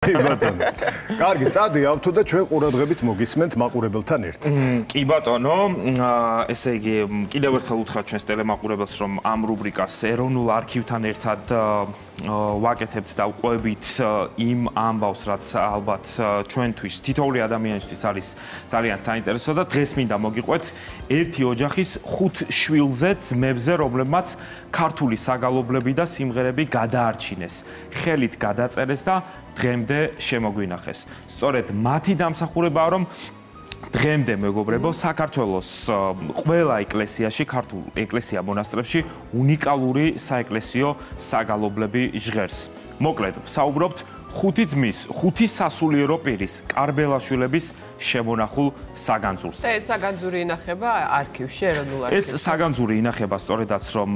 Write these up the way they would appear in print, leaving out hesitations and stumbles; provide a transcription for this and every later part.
კი ბატონო. კარგი, წადიავთ და ჩვენ ყურადღებით მოგისმენთ მაყურებელთან ერთად. კი ბატონო, ესე იგი, კიდევ ერთხელ უთხრათ ჩვენს ტელემაყურებელს, რომ ამ რუბრიკას ეროვნულ არქივთან ერთად ვაკეთებთ და ვყვებით იმ ამბავს, რაც ალბათ ჩვენთვის, თითოეული ადამიანისთვის არის ძალიან საინტერესო და დღეს მინდა მოგიყვეთ ერთი ოჯახის 5 შვილზე, ძმებზე, რომლებმაც ქართული საგალობლები და სიმღერები გადაარჩინეს, ხელით გადაწერეს და დღემდე შემოგვინახეს. სწორედ მათი დამსახურებაა, რომ დღემდე მეგობრებო, საქართველოს ყველა ეკლესიაში, ქართულ ეკლესია მონასტრებში უნიკალური საეკლესიო საგალობლები ჟღერს. მოკლედ, საუბრობთ 5 ძმის, 5 სასულიერო პირის, კარბელაშვილების შემონახულ საგანძურს. ეს საგანძური ინახება არქივში, ეროვნულ არქივში. ეს საგანძური ინახება სწორედაც, რომ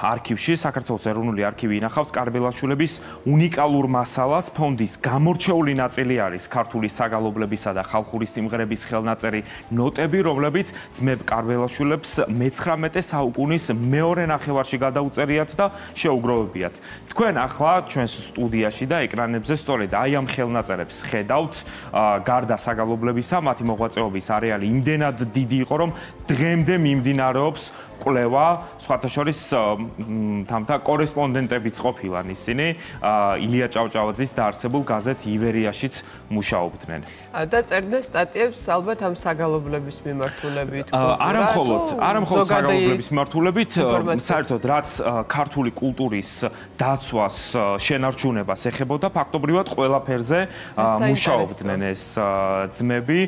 არქივში, საქართველოს ეროვნული არქივი ინახავს კარბელაშვილების უნიკალურ მასალას. ფონდის გამორჩეული ნაწილი არის ქართული საგალობლებისა და ხალხური სიმღერების ხელნაწერი ნოტები, რომლებიც ძმებ კარბელაშვილებს მე-19 საუკუნის მეორე ნახევარში გადაუწერიათ და შეუგროვებიათ. თქვენ ახლა ჩვენს სტუდიაში და ეკრანებზე სწორედ აი ამ ხელნაწერებს ხედავთ, გარდა საგალობლებისა, მათი მოღვაწეობის არეალი იმდენად დიდი იყო, რომ დღემდე მიმდინარეობს კვლევა, სხვათა შორის თამთა კორესპონდენტებიც ყოფილან ისინი, ილია ჭავჭავაძის დაარსებულ გაზეთ ივერიაშიც მუშაობდნენ. და წერდნენ სტატიებს ალბათ ამ საგალობლების მიმართულებით. არა მხოლოდ საგალობლების მიმართულებით, საერთოდ რაც ქართული კულტურის დაცვას, შენარჩუნებას ეხებოდა, ფაქტობრივად ყველაფერზე მუშაობდნენ ეს ძმები.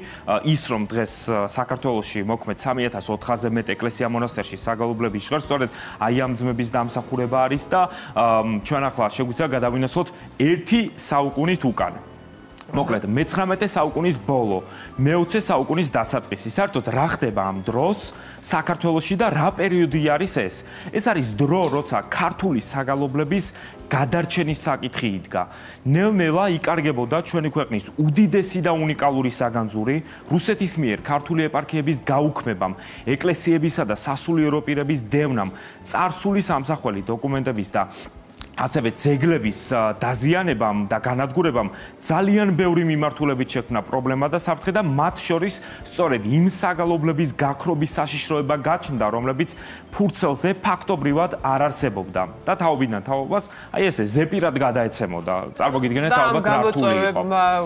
ის რომ დღეს საქართველოში მოქმედ 3400-ზე მეტ ეკლესია მონასტერში საგალობლები ჟღერს, სწორედ აი ამ ძმების დამსახურება არის და ჩვენ ახლა შეგვიძლია გადავინახოთ ერთი საუკუნით უკან. მოკლედ, მე-19 საუკუნის ბოლო, მე-20 საუკუნის დასაწყისი. საერთოდ რა ხდება ამ დროს საქართველოში და რა პერიოდი არის ეს? ეს არის დრო, როცა ქართული საგალობლების გადარჩენის საკითხი იდგა. ნელ-ნელა იკარგებოდა ჩვენი ქვეყნის უდიდესი და უნიკალური საგანძური, რუსეთის მიერ ქართული ეპარქიების გაუქმებამ, ეკლესიებისა და სასულიერო პირების დევნამ, წარსული სამსახველი დოკუმენტების და ასევე ძეგლების დაზიანებამ და განადგურებამ ძალიან ბევრი მიმართულებით შექმნა პრობლემა და საფრთხე და მათ შორის სწორედ იმ საგალობლების გაქრობის საშიშროება გაჩნდა, რომლებიც ფურცელზე ფაქტობრივად არ არსებობდა და თაობიდან თაობას აი ესე ზეპირად გადაეცემოდა. წარმოგიდგენთ ალბათ რა რთული იყო.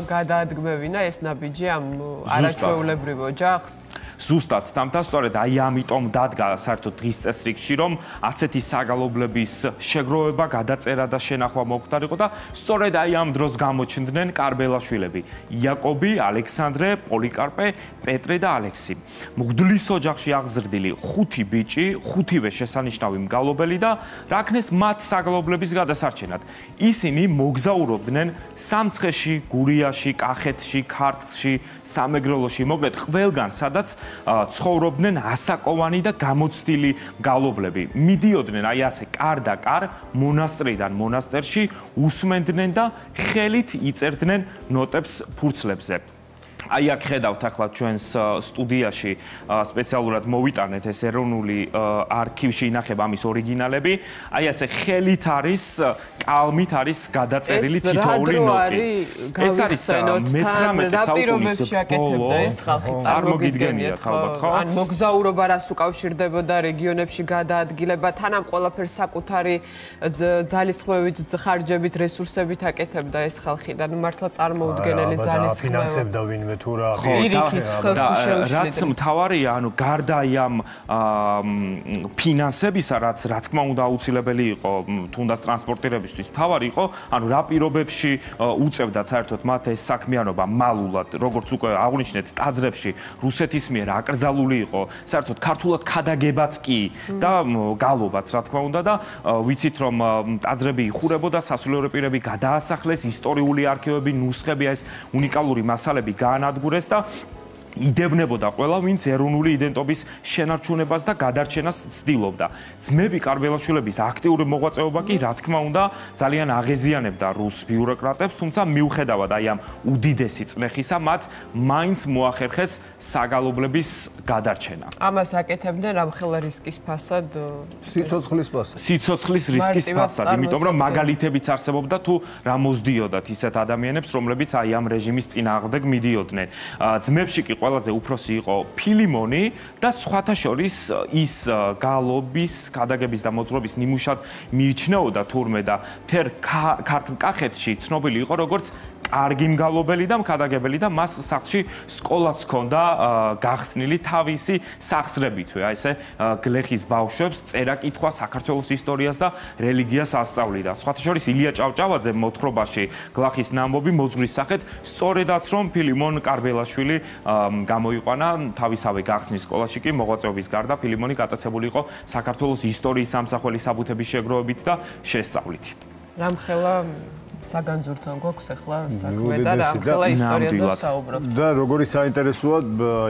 გადაადგმევინა ეს ნაბიჯი ამ არაჩვეულებრივ ოჯახს. ზუსტად, თამთა სწორედ აი ამიტომ დადგა საერთოდ დღის წესრიგში, რომ ასეთი საგალობლების შეგროვება, გადაწერა და შენახვა მოხდარიყო და სწორედ აი ამ დროს გამოჩნდნენ კარბელაშვილები: იაკობი, ალექსანდრე, პოლიკარპე, პეტრე და ალექსი. მღვდლის ოჯახში აღზრდილი 5 ბიჭი, 5-ვე შესანიშნავი მგალობელი და რაქნეს მათ საგალობლების გადასარჩენად. ისინი მოგზაურობდნენ სამცხეში, გურიაში, კახეთში, ქართლში, სამეგრელოში, მოკლედ ყველგან, სადაც ცხოვრობდნენ ასაკოვანი და გამოცდილი მგალობლები. მიდიოდნენ აი ასე კარ და კარ, მონასტრიდან მონასტერში, უსმენდნენ და ხელით იწერდნენ ნოტებს ფურცლებზე. აი აქ ხედავთ ახლა ჩვენს სტუდიაში სპეციალურად მოვიტანეთ ეს ეროვნული არქივში ინახება ამის ორიგინალები. აი ასე ხელით არის, კალმით არის გადაწერილი თითოეული ნოტი. ეს არის მე-19 საუკუნის ბოლო. წარმოგიდგენიათ ალბათ, ხო? ან მოგზაურობა რას უკავშირდებოდა, რეგიონებში გადაადგილება, თან ამ ყველაფერს საკუთარი ძალისხმევით, ხარჯებით, რესურსებით აკეთებდა ეს ხალხი და მართლა წარმოუდგენელი ძალისხმევა. ფინანსებდა ვინმე თუ რა რაც მთავარია, ანუ გარდა ამ ფინანსებისა, რაც რა თქმა უნდა აუცილებელი იყო თუნდაც ტრანსპორტირებისთვის, მთავარი იყო, ანუ რა პირობებში უწევდა საერთოდ მათ ეს საქმიანობა მალულად, როგორც უკვე აღნიშნეთ, ტაძრებში რუსეთის მიერ აკრძალული იყო, საერთოდ ქართულად ქადაგებაც კი და გალობაც რა თქმა უნდა და ვიცით რომ ტაძრები იხურებოდა, სასულიერო პირები გადაასახლეს, ისტორიული არქივები, ნუსხები, ეს უნიკალური მასალები გაანადგურეს და იდევნებოდა ყველა, ვინც ეროვნული იდენტობის შენარჩუნებას და გადარჩენას ცდილობდა. ძმები კარბელაშვილების აქტიური მოღვაწეობა კი, რა თქმა უნდა, ძალიან აღეზიანებდა რუს ბიუროკრატებს, თუმცა მიუხედავად აი ამ უდიდესი წნეხისა, მათ მაინც მოახერხეს საგალობლების გადარჩენა. ამას აკეთებდნენ რამხელა რისკის ფასად? სიცოცხლის ფასად. სიცოცხლის რისკის ფასად, იმიტომ რომ მაგალითებიც არსებობდა თუ რა მოძდიოდათ ისეთ ადამიანებს, რომლებიც აი ამ რეჟიმის წინააღმდეგ მიდიოდნენ. ძმებში კი ყველაზე უფროსი იყო ფილიმონი და სხვათა შორის ის გალობის, გადაგების და მოძღვრების ნიმუშად მიიჩნეოდა თურმე და თერ ქართლ კახეთში ცნობილი იყო როგორც კარგი მგალობელი და მქადაგებელი და მას სახლში სკოლაც ჰქონდა გახსნილი თავისი სახსრებითვე, აი ესე გლეხის ბავშვებს წერა-კითხვა, საქართველოს ისტორიას და რელიგიას ასწავლიდა. სხვათა შორის ილია ჭავჭავაძე მოთხრობაში გლახის ნამბობი მოძღვრის სახეთ სწორედაც რომ ფილიმონ კარბელაშვილი გამოიყვანა თავისავე გახსნის სკოლაში კი მოღვაწეობის გარდა ფილიმონი გატაცებული იყო საქართველოს ისტორიის სამსახურის საბუთების შეგროვებით და შესწავლით. რამხელა საგანძურთან გვაქვს ახლა საქმე და რამხელა ისტორიაზე საუბრობთ. და როგორი საინტერესოა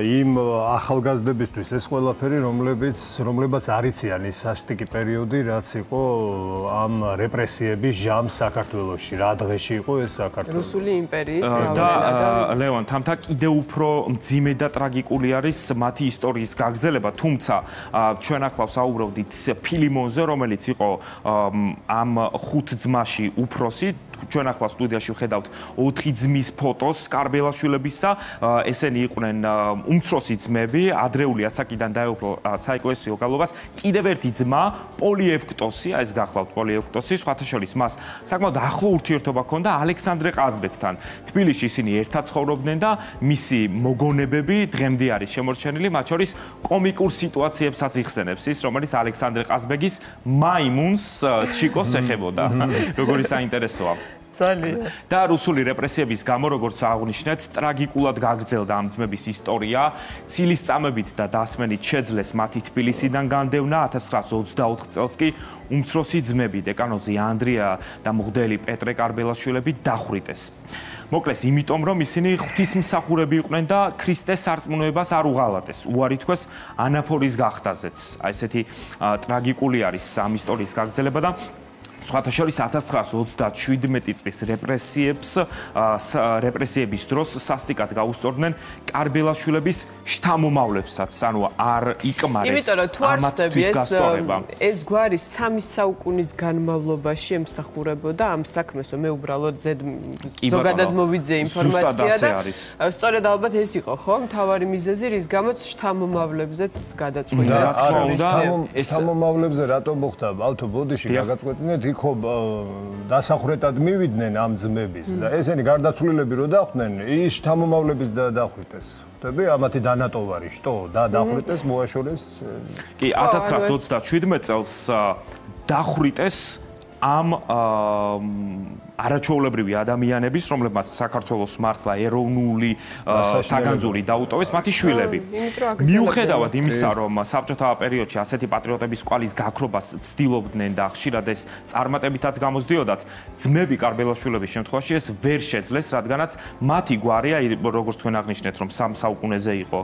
იმ ახალგაზრდებისთვის ეს ყველაფერი, რომლებაც არ იციან ის სასტიკი პერიოდი, რაც იყო ამ რეპრესიების ჟამს საქართველოში, რა დღეში იყო ეს საქართველო. რუსული იმპერიის და ლევან თამთა კიდევ უფრო მძიმე და ტრაგიკული არის მათი ისტორიის გაგრძელება, თუმცა ჩვენ ახლა საუბრობდით ფილიმონზე, რომელიც იყო ამ ხუთ ძმაში უფროსი. ჩვენ ახლა სტუდიაში ვხედავთ 4 ძმის ფოტოს კარბელაშვილებისა. ესენი იყვნენ უმცროსი ძმები, ადრეული ასაკიდან დაეუფლა საეკლესიო გალობას. კიდევ ერთი ძმა, პოლიევქტოსი, ეს გახლავთ პოლიევქტოსი, სხვათა შორის მას საკმაოდ ახლო ურთიერთობა ჰქონდა ალექსანდრე ყაზბეგთან. თბილისში ისინი ერთად ცხოვრობდნენ და მისი მოგონებები დღემდე არის შემორჩენილი, მათ შორის კომიკურ სიტუაციებსაც იხსენებს ის, რომელიც ალექსანდრე ყაზბეგის მაიმუნს ჩიკოს ეხებოდა. როგორი საინტერესოა. და რუსული რეპრესიების გამო, როგორც აღნიშნეთ, ტრაგიკულად გაგრძელდა ამ ძმების ისტორია. ცილის წამებით და დასმენით შეძლეს მათი თბილისიდან განდევნა. 1924 წელს კი უმცროსი ძმები დეკანოზი ანდრია და მღვდელი პეტრე კარბელაშვილები დახვრიტეს. მოკლეს, იმიტომ რომ ისინი ღვთისმსახურები იყვნენ და ქრისტეს სარწმუნოებას არ უღალატეს. უარი თქვეს ანაფორის გახდაზეც. აი ესეთი ტრაგიკული არის ამ ისტორიის გაგრძელება და სხვათა შორის 1937 წლის რეპრესიების დროს სასტიკად გაუსწორდნენ კარბელაშვილების შთამომავლებსაც, ანუ არ იკმარეს ამათთვის გასწორება. ეს გვარი 3 საუკუნის განმავლობაში ემსახურებოდა ამ საქმეს, მე უბრალოდ ზოგადად მოვიძე ინფორმაცია და სწორედ ალბათ ეს იყო, ხო? მთავარი მიზეზი, რის გამოც შთამომავლებზეც გადაწყვიტა. შთამომავლებზე რატომ მოხდა? ავთო ბოდიში გაგაწყვეტინეთ იქ დასახრეტად მივიდნენ ამ ძმების და ესენი გარდაცვლილები რო დახვდნენ, ის შთამომავლების დახვრიტეს. ხტები, ამათი დანატოვარი შტო და დახვრიტეს მოაშორეს. კი, 1927 წელს დახვრიტეს ამ არაჩვეულებრივი ადამიანების, რომლებმაც საქართველოს მართლა ეროვნული საგანძური დაუტოვეს, მათი შვილები. მიუხედავად იმისა, რომ საბჭოთა პერიოდში ასეთი პატრიოტების კვალის გაქრობას ცდილობდნენ და ხშირად ეს წარმატებითაც გამოსდიოდათ, ძმები კარბელაშვილების შემთხვევაში ეს ვერ შეძლეს, რადგანაც მათი გვარი, როგორც თქვენ აღნიშნეთ, რომ 3 საუკუნეზე იყო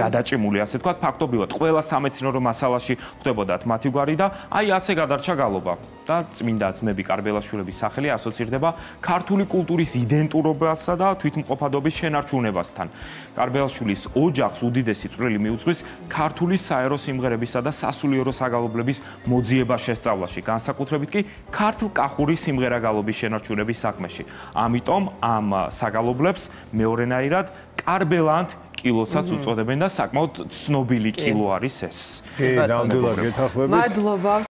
გადაჭიმული, ასე თქვათ, ფაქტობრივად ყველა სამეცნიერო მასალაში ხვდებოდათ მათი გვარი და აი ასე გადარჩა გალობა და წმინდა ძმები კარბელაშვილების სახელი ასოცირდება ქართული კულტურის იდენტურობასა და თვითმყოფადობის შენარჩუნებასთან. კარბელაშვილის ოჯახს უდიდესი წვლილი მიუძღვის ქართული საერო სიმღერებისა და სასულიერო საგალობლების მოძიება შესწავლაში, განსაკუთრებით კი ქართლ-კახური სიმღერაგალობის შენარჩუნების საქმეში. ამიტომ ამ საგალობლებს მეორენაირად კარბელანთ კილოსაც უწოდებენ და საკმაოდ ცნობილი კილო არის ეს. კი, ნამდვილად გეთანხმებით. მადლობა.